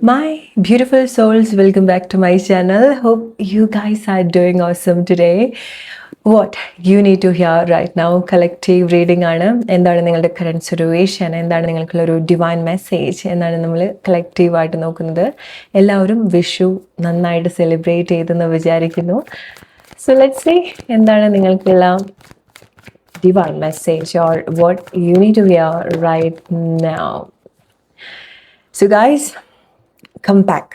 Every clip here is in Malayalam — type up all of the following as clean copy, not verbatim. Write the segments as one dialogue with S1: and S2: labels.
S1: My beautiful souls, welcome back to my channel. Hope you guys are doing awesome today. What you need to hear right now, collective reading ആണ്. എന്താണ് നിങ്ങളുടെ കറന്റ് സിറ്റുവേഷൻ, എന്താണ് നിങ്ങൾക്കുള്ളൊരു ഡിവൈൻ മെസ്സേജ് എന്നാണ് നമ്മൾ കളക്റ്റീവായിട്ട് നോക്കുന്നത്. എല്ലാവരും വിഷു നന്നായിട്ട് സെലിബ്രേറ്റ് ചെയ്തെന്ന് വിചാരിക്കുന്നു. സോ ലെറ്റ്സ് സീ എന്താണ് നിങ്ങൾക്കുള്ള divine message or what you need to hear right now. So guys, come back.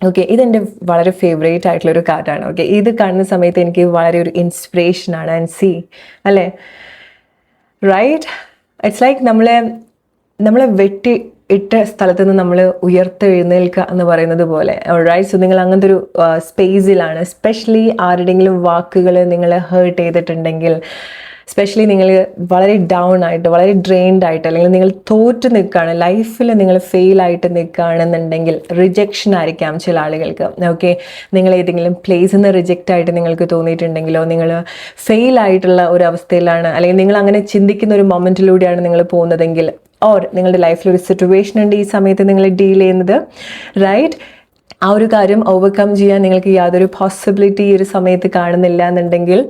S1: Okay, ഇതെൻ്റെ വളരെ ഫേവറേറ്റ് ആയിട്ടുള്ളൊരു കാർഡാണ്. ഓക്കെ, ഇത് കാണുന്ന സമയത്ത് എനിക്ക് വളരെ ഒരു ഇൻസ്പിറേഷനാണ്. ആൻഡ് സി അല്ലേ, റൈറ്റ്, ഇറ്റ്സ് ലൈക്ക് നമ്മളെ വെട്ടി ഇട്ട സ്ഥലത്ത് നിന്ന് നമ്മൾ ഉയർത്തെഴുന്നേൽക്കുക എന്ന് പറയുന്നത് പോലെ, റൈറ്റ്. സോ നിങ്ങൾ അങ്ങനത്തെ ഒരു സ്പേസിലാണ്. എസ്പെഷ്യലി ആരുടെയെങ്കിലും വാക്കുകൾ നിങ്ങളെ ഹേർട്ട് ചെയ്തിട്ടുണ്ടെങ്കിൽ, എസ്പെഷ്യലി നിങ്ങൾ വളരെ ഡൗൺ ആയിട്ട്, വളരെ ഡ്രെയിൻഡ് ആയിട്ട്, അല്ലെങ്കിൽ നിങ്ങൾ തോറ്റ് നിൽക്കുകയാണ്, ലൈഫിൽ നിങ്ങൾ ഫെയിലായിട്ട് നിൽക്കുകയാണെന്നുണ്ടെങ്കിൽ, റിജക്ഷൻ ആയിരിക്കാം ചില ആളുകൾക്ക്. ഓക്കെ, നിങ്ങൾ ഏതെങ്കിലും പ്ലേസിൽ നിന്ന് റിജക്റ്റ് ആയിട്ട് നിങ്ങൾക്ക് തോന്നിയിട്ടുണ്ടെങ്കിലോ, നിങ്ങൾ ഫെയിൽ ആയിട്ടുള്ള ഒരു അവസ്ഥയിലാണ്, അല്ലെങ്കിൽ നിങ്ങൾ അങ്ങനെ ചിന്തിക്കുന്ന ഒരു മൊമെൻറ്റിലൂടെയാണ് നിങ്ങൾ പോകുന്നതെങ്കിൽ, ഓർ നിങ്ങളുടെ ലൈഫിൽ ഒരു സിറ്റുവേഷൻ ഉണ്ട് ഈ സമയത്ത് നിങ്ങൾ ഡീൽ ചെയ്യുന്നത്, റൈറ്റ്. ആ ഒരു കാര്യം ഓവർകം ചെയ്യാൻ നിങ്ങൾക്ക് യാതൊരു പോസിബിലിറ്റി ഈ ഒരു സമയത്ത് കാണുന്നില്ല എന്നുണ്ടെങ്കിൽ,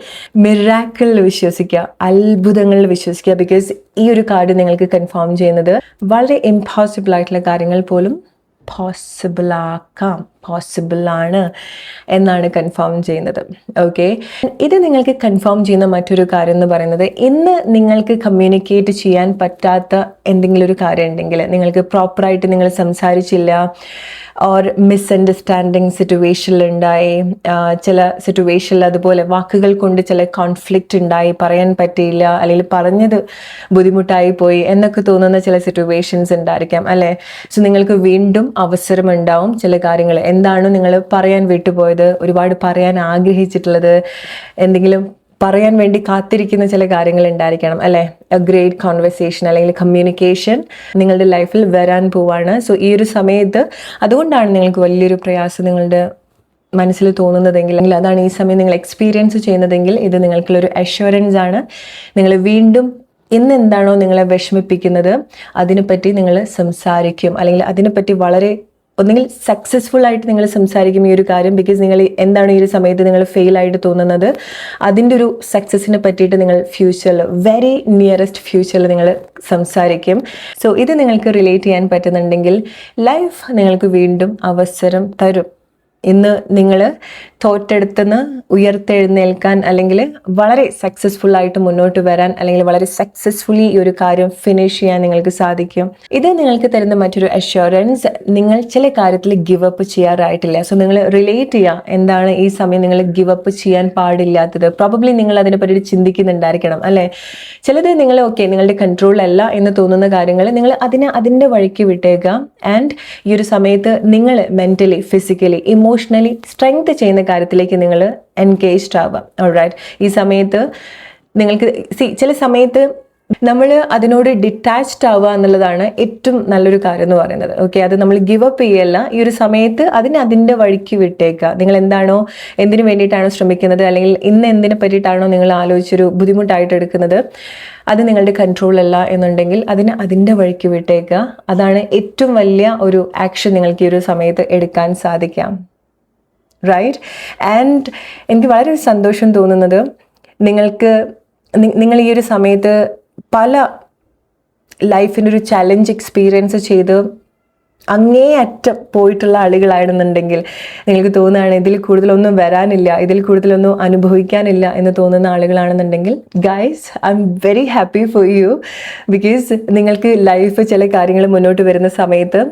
S1: മിറാക്കിളിൽ വിശ്വസിക്കുക, അത്ഭുതങ്ങളിൽ വിശ്വസിക്കുക. ബിക്കോസ് ഈ ഒരു കാർഡ് നിങ്ങൾക്ക് കൺഫേം ചെയ്യുന്നത് വളരെ ഇംപോസിബിൾ ആയിട്ടുള്ള കാര്യങ്ങൾ പോലും പോസിബിളാണ് എന്നാണ് കൺഫേം ചെയ്യുന്നത്. ഓക്കെ, ഇത് നിങ്ങൾക്ക് കൺഫേം ചെയ്യുന്ന മറ്റൊരു കാര്യം എന്ന് പറയുന്നത്, ഇന്ന് നിങ്ങൾക്ക് കമ്മ്യൂണിക്കേറ്റ് ചെയ്യാൻ പറ്റാത്ത എന്തെങ്കിലും ഒരു കാര്യം ഉണ്ടെങ്കിൽ, നിങ്ങൾക്ക് പ്രോപ്പറായിട്ട് നിങ്ങൾ സംസാരിച്ചില്ല, ഓർ മിസ്അണ്ടർസ്റ്റാൻഡിങ് സിറ്റുവേഷനിലുണ്ടായി, ചില സിറ്റുവേഷനിൽ അതുപോലെ വാക്കുകൾ കൊണ്ട് ചില കോൺഫ്ലിക്റ്റ് ഉണ്ടായി, പറയാൻ പറ്റിയില്ല, അല്ലെങ്കിൽ പറഞ്ഞത് ബുദ്ധിമുട്ടായി പോയി എന്നൊക്കെ തോന്നുന്ന ചില സിറ്റുവേഷൻസ് ഉണ്ടായിരിക്കാം അല്ലേ. സോ നിങ്ങൾക്ക് വീണ്ടും അവസരം ഉണ്ടാവും. ചില കാര്യങ്ങൾ എന്താണോ നിങ്ങൾ പറയാൻ വിട്ടുപോയത്, ഒരുപാട് പറയാൻ ആഗ്രഹിച്ചിട്ടുള്ളത്, എന്തെങ്കിലും പറയാൻ വേണ്ടി കാത്തിരിക്കുന്ന ചില കാര്യങ്ങൾ ഉണ്ടായിരിക്കണം അല്ലേ. എ ഗ്രേറ്റ് കോൺവെർസേഷൻ അല്ലെങ്കിൽ കമ്മ്യൂണിക്കേഷൻ നിങ്ങളുടെ ലൈഫിൽ വരാൻ പോവാണ്. സോ ഈ ഒരു സമയത്ത് അതുകൊണ്ടാണ് നിങ്ങൾക്ക് വലിയൊരു പ്രയാസം നിങ്ങളുടെ മനസ്സിൽ തോന്നുന്നതെങ്കിൽ, അല്ലെങ്കിൽ അതാണ് ഈ സമയം നിങ്ങൾ എക്സ്പീരിയൻസ് ചെയ്യുന്നതെങ്കിൽ, ഇത് നിങ്ങൾക്കുള്ളൊരു അഷ്വറൻസ് ആണ്. നിങ്ങൾ വീണ്ടും ഇന്ന് എന്താണോ നിങ്ങളെ വിഷമിപ്പിക്കുന്നത് അതിനെപ്പറ്റി നിങ്ങൾ സംസാരിക്കും, അല്ലെങ്കിൽ അതിനെപ്പറ്റി വളരെ ഒന്നെങ്കിൽ സക്സസ്ഫുൾ ആയിട്ട് നിങ്ങൾ സംസാരിക്കും ഈ ഒരു കാര്യം. ബിക്കോസ് നിങ്ങൾ എന്താണ് ഈ ഒരു സമയത്ത് നിങ്ങൾ ഫെയിൽ ആയിട്ട് തോന്നുന്നത്, അതിൻ്റെ ഒരു സക്സസ്സിനെ പറ്റിയിട്ട് നിങ്ങൾ ഫ്യൂച്ചറിൽ, വെരി നിയറസ്റ്റ് ഫ്യൂച്ചറിൽ നിങ്ങൾ സംസാരിക്കും. സോ ഇത് നിങ്ങൾക്ക് റിലേറ്റ് ചെയ്യാൻ പറ്റുന്നുണ്ടെങ്കിൽ, ലൈഫ് നിങ്ങൾക്ക് വീണ്ടും അവസരം തരും. ഇന്ന് നിങ്ങൾ തോറ്റെടുത്തുനിന്ന് ഉയർത്തെഴുന്നേൽക്കാൻ, അല്ലെങ്കിൽ വളരെ സക്സസ്ഫുൾ ആയിട്ട് മുന്നോട്ട് വരാൻ, അല്ലെങ്കിൽ വളരെ സക്സസ്ഫുള്ളി ഈ ഒരു കാര്യം ഫിനിഷ് ചെയ്യാൻ നിങ്ങൾക്ക് സാധിക്കും. ഇത് നിങ്ങൾക്ക് തരുന്ന മറ്റൊരു അഷ്വറൻസ്, നിങ്ങൾ ചില കാര്യത്തിൽ ഗിവ് അപ്പ് ചെയ്യാറായിട്ടില്ല. സോ നിങ്ങൾ റിലേറ്റ് ചെയ്യുക, എന്താണ് ഈ സമയം നിങ്ങൾ ഗിവ് അപ്പ് ചെയ്യാൻ പാടില്ലാത്തത്. പ്രോബബ്ലി നിങ്ങൾ അതിനെ പറ്റി ചിന്തിക്കുന്നുണ്ടായിരിക്കണം അല്ലേ. ചിലത് നിങ്ങൾ ഓക്കെ നിങ്ങളുടെ കൺട്രോളല്ല എന്ന് തോന്നുന്ന കാര്യങ്ങൾ നിങ്ങൾ അതിൻ്റെ വഴിക്ക് വിട്ടേക്കുക. ആൻഡ് ഈ ഒരു സമയത്ത് നിങ്ങൾ മെൻ്റലി, ഫിസിക്കലി, ഇമോഷണലി സ്ട്രെങ്ത് ചെയ്യുന്ന കാര്യത്തിലേക്ക് നിങ്ങൾ എൻഗേജ്ഡ് ആവാം. ഓൾറൈറ്റ്, ഈ സമയത്ത് നിങ്ങൾക്ക് ചില സമയത്ത് നമ്മൾ അതിനോട് ഡിറ്റാച്ച്ഡ് ആവുക എന്നുള്ളതാണ് ഏറ്റവും നല്ലൊരു കാര്യം എന്ന് പറയുന്നത്. ഓക്കെ, അത് നമ്മൾ ഗിവ് അപ്പ് ചെയ്യല്ല. ഈ ഒരു സമയത്ത് അതിൻ്റെ വഴിക്ക് വിട്ടേക്കുക. നിങ്ങൾ എന്താണോ, എന്തിനു വേണ്ടിയിട്ടാണോ ശ്രമിക്കുന്നത്, അല്ലെങ്കിൽ ഇന്ന് എന്തിനെ പറ്റിയിട്ടാണോ നിങ്ങൾ ആലോചിച്ചൊരു ബുദ്ധിമുട്ടായിട്ട് എടുക്കുന്നത്, അത് നിങ്ങളുടെ കൺട്രോളല്ല എന്നുണ്ടെങ്കിൽ അതിൻ്റെ വഴിക്ക് വിട്ടേക്കുക. അതാണ് ഏറ്റവും വലിയ ഒരു ആക്ഷൻ നിങ്ങൾക്ക് ഈ ഒരു സമയത്ത് എടുക്കാൻ സാധിക്കാം, റൈറ്റ്. ആൻഡ് എനിക്ക് വളരെ സന്തോഷം തോന്നുന്നത്, നിങ്ങൾ ഈ ഒരു സമയത്ത് പല ലൈഫിൻ്റെ ഒരു ചലഞ്ച് എക്സ്പീരിയൻസ് ചെയ്ത് അങ്ങേയറ്റം പോയിട്ടുള്ള ആളുകളാണെന്നുണ്ടെങ്കിൽ, നിങ്ങൾക്ക് തോന്നുകയാണ് ഇതിൽ കൂടുതലൊന്നും വരാനില്ല, ഇതിൽ കൂടുതലൊന്നും അനുഭവിക്കാനില്ല എന്ന് തോന്നുന്ന ആളുകളാണെന്നുണ്ടെങ്കിൽ, guys, I am very happy for you. Because നിങ്ങൾക്ക് ലൈഫ് ചില കാര്യങ്ങൾ മുന്നോട്ട് വരുന്ന സമയത്ത്,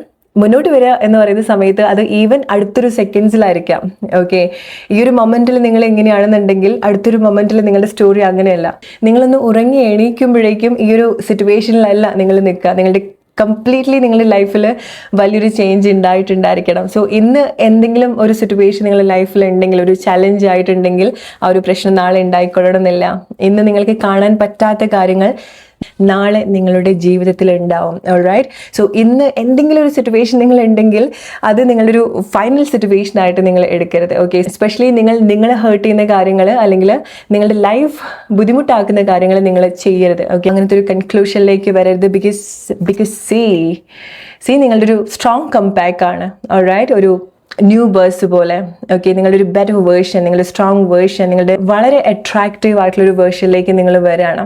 S1: മുന്നോട്ട് വരിക എന്ന് പറയുന്ന സമയത്ത് അത് ഈവൻ അടുത്തൊരു സെക്കൻഡ്സിലായിരിക്കാം. ഓക്കെ, ഈ ഒരു മൊമെൻറ്റിൽ നിങ്ങൾ എങ്ങനെയാണെന്നുണ്ടെങ്കിൽ അടുത്തൊരു മൊമെൻറ്റിൽ നിങ്ങളുടെ സ്റ്റോറി അങ്ങനെയല്ല. നിങ്ങളൊന്ന് ഉറങ്ങി എണീക്കുമ്പോഴേക്കും ഈ ഒരു സിറ്റുവേഷനിലല്ല നിങ്ങൾ നിൽക്കുക. നിങ്ങളുടെ കംപ്ലീറ്റ്ലി നിങ്ങളുടെ ലൈഫിൽ വലിയൊരു ചേഞ്ച് ഉണ്ടായിട്ടുണ്ടായിരിക്കണം. സോ ഇന്ന് എന്തെങ്കിലും ഒരു സിറ്റുവേഷൻ നിങ്ങളുടെ ലൈഫിൽ ഉണ്ടെങ്കിൽ, ഒരു ചലഞ്ച് ആയിട്ടുണ്ടെങ്കിൽ, ആ ഒരു പ്രശ്നം നാളെ ഉണ്ടായിക്കൊള്ളണമെന്നില്ല. ഇന്ന് നിങ്ങൾക്ക് കാണാൻ പറ്റാത്ത കാര്യങ്ങൾ നാളെ നിങ്ങളുടെ ജീവിതത്തിൽ ഉണ്ടാവും. ഓൾറൈറ്റ്. സോ ഇന്ന് എന്തെങ്കിലും ഒരു സിറ്റുവേഷൻ നിങ്ങൾ ഉണ്ടെങ്കിൽ അത് നിങ്ങളുടെ ഒരു ഫൈനൽ സിറ്റുവേഷൻ ആയിട്ട് നിങ്ങൾ എടുക്കരുത്. ഓക്കെ, എസ്പെഷ്യലി നിങ്ങളെ ഹേർട്ട് ചെയ്യുന്ന കാര്യങ്ങൾ അല്ലെങ്കിൽ നിങ്ങളുടെ ലൈഫ് ബുദ്ധിമുട്ടാക്കുന്ന കാര്യങ്ങൾ നിങ്ങൾ ചെയ്യരുത്. ഓക്കെ, അങ്ങനത്തെ ഒരു കൺക്ലൂഷനിലേക്ക് വരരുത്. ബിക്കോസ് സി നിങ്ങളുടെ ഒരു സ്ട്രോങ് കംബാക്ക് ആണ്. ഓൾറൈറ്റ്, ഒരു ന്യൂ ബേഴ്സ് പോലെ. ഓക്കെ, നിങ്ങളുടെ ഒരു ബെറ്റർ വേർഷൻ, നിങ്ങളുടെ സ്ട്രോങ് വേർഷൻ, നിങ്ങളുടെ വളരെ അട്രാക്റ്റീവ് ആയിട്ടുള്ളൊരു വേർഷനിലേക്ക് നിങ്ങൾ വരികയാണ്.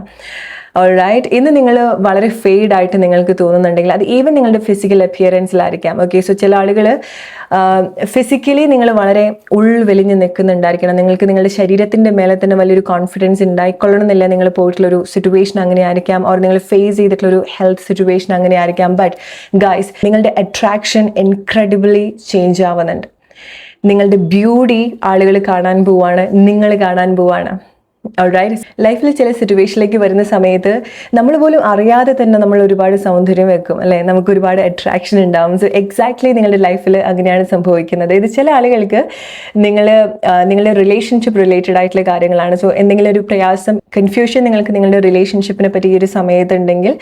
S1: ഓൾറൈറ്റ്, ഇന്ന് നിങ്ങൾ വളരെ ഫെയ്ഡ് ആയിട്ട് നിങ്ങൾക്ക് തോന്നുന്നുണ്ടെങ്കിൽ അത് ഈവൻ നിങ്ങളുടെ ഫിസിക്കൽ അപ്പിയറൻസിലായിരിക്കാം. ഓക്കെ, സോ ചില ആളുകൾ ഫിസിക്കലി നിങ്ങൾ വളരെ ഉൾവെളിഞ്ഞ് നിൽക്കുന്നുണ്ടായിരിക്കണം. നിങ്ങൾക്ക് നിങ്ങളുടെ ശരീരത്തിൻ്റെ മേലെ തന്നെ വലിയൊരു കോൺഫിഡൻസ് ഉണ്ടായിക്കൊള്ളണമെന്നില്ല. നിങ്ങൾ പോയിട്ടുള്ളൊരു സിറ്റുവേഷൻ അങ്ങനെ ആയിരിക്കാം, ഓർ നിങ്ങൾ ഫേസ് ചെയ്തിട്ടുള്ളൊരു ഹെൽത്ത് സിറ്റുവേഷൻ അങ്ങനെ ആയിരിക്കാം. ബട്ട് ഗൈസ്, നിങ്ങളുടെ അട്രാക്ഷൻ ഇൻക്രെഡിബിളി ചേഞ്ച് ആവുന്നുണ്ട്. നിങ്ങളുടെ ബ്യൂട്ടി ആളുകൾ കാണാൻ പോവാണ്, നിങ്ങൾ കാണാൻ പോവാണ്. ഓൾറൈറ്റ്, ലൈഫിൽ ചില സിറ്റുവേഷനിലേക്ക് വരുന്ന സമയത്ത് നമ്മൾ പോലും അറിയാതെ തന്നെ നമ്മൾ ഒരുപാട് സൗന്ദര്യം വെക്കും, അല്ലേ? നമുക്ക് ഒരുപാട് അട്രാക്ഷൻ ഉണ്ടാവും. സോ എക്സാക്ട്ലി നിങ്ങളുടെ ലൈഫിൽ അങ്ങനെയാണ് സംഭവിക്കുന്നത്. ഇത് ചില ആളുകൾക്ക് നിങ്ങളുടെ റിലേഷൻഷിപ്പ് റിലേറ്റഡ് ആയിട്ടുള്ള കാര്യങ്ങളാണ്. സോ എന്തെങ്കിലും ഒരു പ്രയാസം, കൺഫ്യൂഷൻ നിങ്ങൾക്ക് നിങ്ങളുടെ റിലേഷൻഷിപ്പിനെ പറ്റി ഈ ഒരു സമയത്തുണ്ടെങ്കിൽ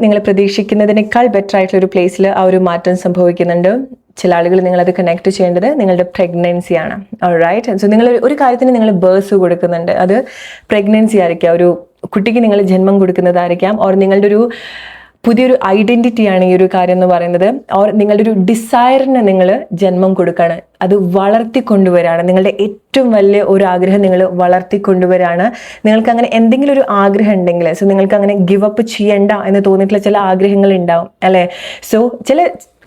S1: നിങ്ങൾ പ്രതീക്ഷിക്കുന്നതിനേക്കാൾ ബെറ്റർ ആയിട്ടുള്ള ഒരു പ്ലേസിൽ ആ ഒരു മാറ്റം സംഭവിക്കുന്നുണ്ട്. ചില ആളുകൾ നിങ്ങളത് കണക്ട് ചെയ്യേണ്ടത് നിങ്ങളുടെ പ്രഗ്നൻസിയാണ്. ഓൾറൈറ്റ്. സോ നിങ്ങൾ ഒരു കാര്യത്തിന് നിങ്ങൾ ബേഴ്സ് കൊടുക്കുന്നുണ്ട്, അത് പ്രഗ്നൻസി ആയിരിക്കാം, ഒരു കുട്ടിക്ക് നിങ്ങൾ ജന്മം കൊടുക്കുന്നതായിരിക്കാം, ഓർ നിങ്ങളുടെ ഒരു പുതിയൊരു ഐഡൻറ്റിറ്റിയാണ് ഈ ഒരു കാര്യം എന്ന് പറയുന്നത്. ഓർ നിങ്ങളുടെ ഒരു ഡിസയറിന് നിങ്ങൾ ജന്മം കൊടുക്കുകയാണ്, അത് വളർത്തിക്കൊണ്ടുവരാണ്. നിങ്ങളുടെ ഏറ്റവും വലിയ ഒരു ആഗ്രഹം നിങ്ങൾ വളർത്തിക്കൊണ്ടുവരാണ്. നിങ്ങൾക്ക് അങ്ങനെ എന്തെങ്കിലും ഒരു ആഗ്രഹം ഉണ്ടെങ്കിൽ, സോ നിങ്ങൾക്ക് അങ്ങനെ ഗിവ് അപ്പ് ചെയ്യണ്ട എന്ന് തോന്നിയിട്ടുള്ള ചില ആഗ്രഹങ്ങൾ ഉണ്ടാവും, അല്ലേ? So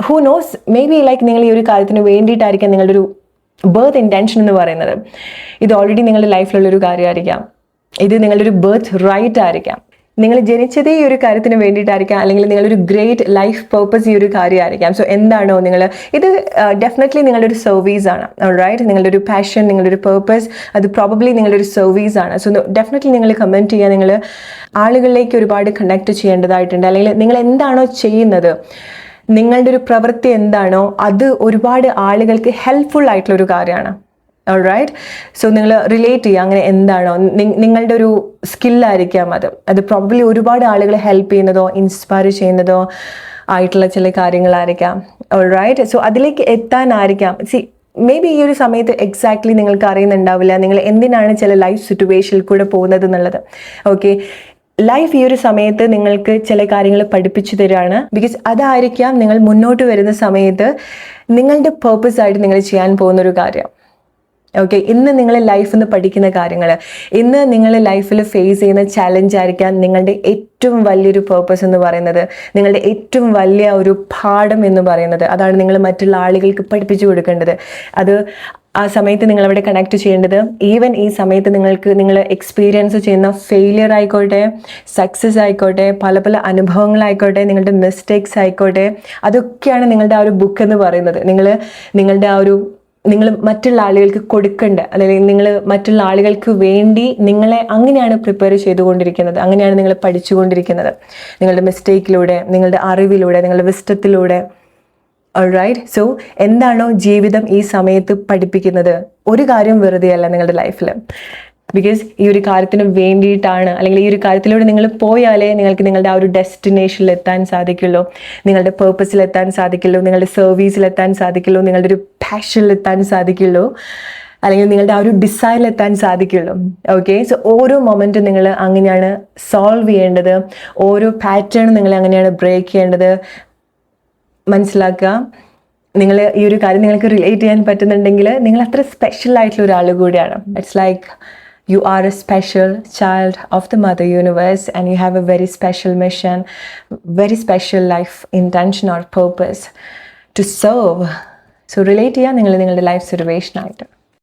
S1: who knows, may be like നിങ്ങൾ ഈ ഒരു കാര്യത്തിന് വേണ്ടിയിട്ടായിരിക്കാം നിങ്ങളുടെ ഒരു ബർത്ത് ഇൻറ്റൻഷൻ എന്ന് പറയുന്നത്. ഇത് ഓൾറെഡി നിങ്ങളുടെ ലൈഫിലുള്ളൊരു കാര്യമായിരിക്കാം, ഇത് നിങ്ങളുടെ ഒരു ബർത്ത് റൈറ്റ് ആയിരിക്കാം. നിങ്ങൾ ജനിച്ചതേ ഈ ഒരു കാര്യത്തിന് വേണ്ടിയിട്ടായിരിക്കാം, അല്ലെങ്കിൽ നിങ്ങളൊരു ഗ്രേറ്റ് ലൈഫ് പർപ്പസ് ഈ ഒരു കാര്യമായിരിക്കാം. സോ എന്താണോ ഇത് ഡെഫിനറ്റ്ലി നിങ്ങളുടെ ഒരു സർവീസ് ആണ്. ഓൾറൈറ്റ്, നിങ്ങളുടെ ഒരു പാഷൻ, നിങ്ങളുടെ ഒരു പർപ്പസ്, അത് പ്രോബബ്ലി നിങ്ങളുടെ ഒരു സർവീസ് ആണ്. സോ ഡെഫിനറ്റ്ലി നിങ്ങൾ കമൻറ്റ് ചെയ്യുക. നിങ്ങൾ ആളുകളിലേക്ക് ഒരുപാട് കണക്ട് ചെയ്യേണ്ടതായിട്ടുണ്ട്. അല്ലെങ്കിൽ നിങ്ങൾ എന്താണോ ചെയ്യുന്നത്, നിങ്ങളുടെ ഒരു പ്രവൃത്തി എന്താണോ, അത് ഒരുപാട് ആളുകൾക്ക് ഹെൽപ്ഫുൾ ആയിട്ടുള്ളൊരു കാര്യമാണ്. ഓൾറൈറ്റ്. സോ നിങ്ങൾ റിലേറ്റ് ചെയ്യുക. അങ്ങനെ എന്താണോ നിങ്ങളുടെ ഒരു സ്കില്ലായിരിക്കാം അത് പ്രോബബ്ലി ഒരുപാട് ആളുകളെ ഹെൽപ്പ് ചെയ്യുന്നതോ ഇൻസ്പയർ ചെയ്യുന്നതോ ആയിട്ടുള്ള ചില കാര്യങ്ങളായിരിക്കാം. ഓൾറൈറ്റ്. സോ അതിലേക്ക് എത്താനായിരിക്കാം. മേ ബി ഈ ഒരു സമയത്ത് എക്സാക്ട്ലി നിങ്ങൾക്ക് അറിയുന്നുണ്ടാവില്ല നിങ്ങൾ എന്തിനാണ് ചില ലൈഫ് സിറ്റുവേഷനിൽ കൂടെ പോകുന്നത് എന്നുള്ളത്. ഓക്കെ, ലൈഫ് ഈ ഒരു സമയത്ത് നിങ്ങൾക്ക് ചില കാര്യങ്ങൾ പഠിപ്പിച്ചു തരികയാണ്. ബിക്കോസ് അതായിരിക്കാം നിങ്ങൾ മുന്നോട്ട് വരുന്ന സമയത്ത് നിങ്ങളുടെ പേർപ്പസ് ആയിട്ട് നിങ്ങൾ ചെയ്യാൻ പോകുന്നൊരു കാര്യം. ഓക്കെ, ഇന്ന് നിങ്ങൾ ലൈഫിൽ നിന്ന് പഠിക്കുന്ന കാര്യങ്ങൾ, ഇന്ന് നിങ്ങൾ ലൈഫിൽ ഫേസ് ചെയ്യുന്ന ചാലഞ്ച് ആയിരിക്കാം നിങ്ങളുടെ ഏറ്റവും വലിയൊരു പേർപ്പസ് എന്ന് പറയുന്നത്, നിങ്ങളുടെ ഏറ്റവും വലിയ ഒരു പാഠം എന്ന് പറയുന്നത്. അതാണ് നിങ്ങൾ മറ്റുള്ള ആളുകൾക്ക് പഠിപ്പിച്ചു കൊടുക്കേണ്ടത്. അത് ആ സമയത്ത് നിങ്ങളവിടെ കണക്ട് ചെയ്യേണ്ടത്. ഈവൻ ഈ സമയത്ത് നിങ്ങൾ എക്സ്പീരിയൻസ് ചെയ്യുന്ന ഫെയിലിയർ ആയിക്കോട്ടെ, സക്സസ് ആയിക്കോട്ടെ, പല പല അനുഭവങ്ങളായിക്കോട്ടെ, നിങ്ങളുടെ മിസ്റ്റേക്സ് ആയിക്കോട്ടെ, അതൊക്കെയാണ് നിങ്ങളുടെ ആ ഒരു ബുക്ക് എന്ന് പറയുന്നത്. നിങ്ങൾ മറ്റുള്ള ആളുകൾക്ക് കൊടുക്കേണ്ട, അല്ലെങ്കിൽ നിങ്ങൾ മറ്റുള്ള ആളുകൾക്ക് വേണ്ടി നിങ്ങളെ അങ്ങനെയാണ് പ്രിപ്പയർ ചെയ്തുകൊണ്ടിരിക്കുന്നത്, അങ്ങനെയാണ് നിങ്ങൾ പഠിച്ചുകൊണ്ടിരിക്കുന്നത്. നിങ്ങളുടെ മിസ്റ്റേക്കിലൂടെ, നിങ്ങളുടെ അറിവിലൂടെ, നിങ്ങളുടെ വിസ്റ്റത്തിലൂടെ. ഓൾറൈറ്റ്. സോ എന്താണോ ജീവിതം ഈ സമയത്ത് പഠിപ്പിക്കുന്നത്, ഒരു കാര്യം വെറുതെയല്ല നിങ്ങളുടെ ലൈഫിൽ. ബിക്കോസ് ഈ ഒരു കാര്യത്തിന് വേണ്ടിയിട്ടാണ്, അല്ലെങ്കിൽ ഈ ഒരു കാര്യത്തിലൂടെ നിങ്ങൾ പോയാലേ നിങ്ങൾക്ക് നിങ്ങളുടെ ആ ഒരു ഡെസ്റ്റിനേഷനിൽ എത്താൻ സാധിക്കുള്ളൂ, നിങ്ങളുടെ പേർപ്പസിൽ എത്താൻ സാധിക്കുള്ളൂ, നിങ്ങളുടെ സർവീസിൽ എത്താൻ സാധിക്കുള്ളൂ, നിങ്ങളുടെ ഒരു പാഷനിൽ എത്താൻ സാധിക്കുള്ളൂ, അല്ലെങ്കിൽ നിങ്ങളുടെ ആ ഒരു ഡിസൈറിൽ എത്താൻ സാധിക്കുള്ളൂ. ഓക്കെ. സോ ഓരോ മൊമെൻറ്റും നിങ്ങൾ അങ്ങനെയാണ് സോൾവ് ചെയ്യേണ്ടത്, ഓരോ പാറ്റേൺ നിങ്ങൾ അങ്ങനെയാണ് ബ്രേക്ക് ചെയ്യേണ്ടത്. മനസ്സിലാക്കുക. നിങ്ങൾ ഈ ഒരു കാര്യം നിങ്ങൾക്ക് റിലേറ്റ് ചെയ്യാൻ പറ്റുന്നുണ്ടെങ്കിൽ നിങ്ങൾ അത്ര സ്പെഷ്യൽ ആയിട്ടുള്ള ഒരാൾ കൂടിയാണ്. It's like you are a special child of the Mother Universe and you have a very special mission, very special life intention or purpose to serve. So relate ചെയ്യാൻ നിങ്ങൾ നിങ്ങളുടെ ലൈഫ് സിറ്റുവേഷൻ ആയിട്ട്